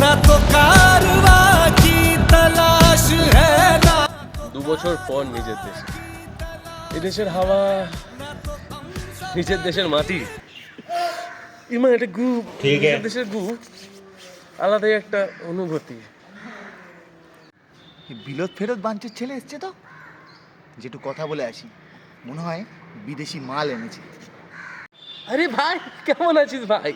না তো কারওয়া কি তলাশ হ্যায় না। 2 বছর পর নিজের দেশে, এই দেশের হাওয়া, নিজের দেশের মাটি, ইমা এটা গু, নিজের দেশের গু, আলাদাই একটা অনুভূতি। বিলত ফেরত বাঞ্চের ছেলে এসছে তো, যেটু কথা বলে আসি, মনে হয় বিদেশি মাল এনেছে। আরে ভাই, কেমন আছিস ভাই?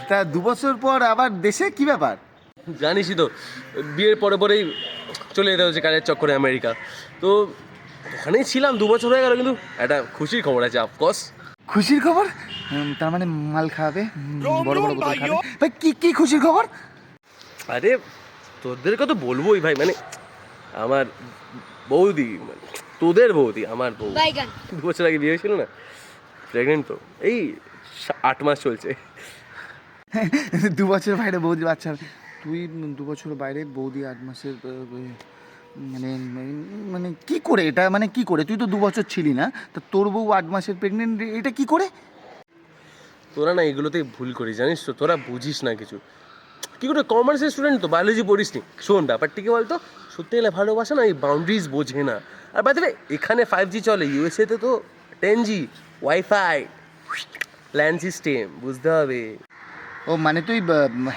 তা 2 বছর পর আবার দেশে, কি ব্যাপার? জানিসই তো, বিয়ের পরে পরেই চলে যেতে হচ্ছে কাজের চক্করে আমেরিকা। তো ওখানেই ছিলাম 2 বছর হয়ে গেল, কিন্তু একটা খুশির খবর আছে অফকোর্স। খুশির খবর? তার মানে মাল খাবে, বড় বড় বোতল খাবে ভাই? কি কি খুশির খবর? আরে তোদেরকে তো বলবোই ভাই, মানে আমার বৌদি, মানে তোদের বৌদি, আমার বউ 2 বছর আগে বিয়ে হয়েছিল না, প্রেগনেন্ট তো, এই 8 মাস চলছে। 2 বছর বাইরে বৌদি বাচ্চা? তুই 2 বছর বাইরে বৌদি 8 মাসের, মানে মানে কি করে এটা, মানে কি করে? তুই তো 2 বছর ছিলি না, তা তোর বউ 8 মাসের প্রেগনেন্ট, এটা কি করে? তোরা না এগুলোতেই ভুল করিস, জানিস তো, তোরা বুঝিস না কিছু। কি করে, কমার্সের স্টুডেন্ট তো, বায়োলজি পড়িস নি। শোন, ব্যাপারটা কি বলতো, সত্যি গেলে ভালোবাসা না এই বাউন্ডারিজ বোঝে না। আর বাই দ্য ওয়ে, এখানে 5G চলে, ইউএসএতে তো 10G, ওয়াইফাই, প্ল্যান সিস্টেম, বুঝতে হবে। ও মানে তুই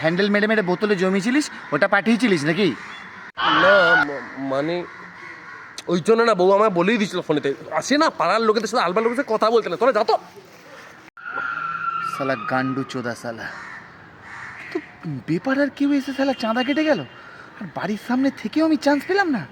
হ্যান্ডেল মেরে মেরে বোতলে জমিয়েছিলিস, ওটা পাঠিয়েছিলিস নাকি? না মানে ওই জন্য না, বউ আমায় বলেই দিয়েছিল ফোনেতে, আসে না পাড়ার লোকেদের সাথে আলবার লোকের সাথে কথা বলতে না, তোরা যা তো। শালা গান্ডু চোদা শালা, তো বেপারার কেউ এসে শালা চাঁদা কেটে গেল, আর বাড়ির সামনে থেকেও আমি চান্স পেলাম না।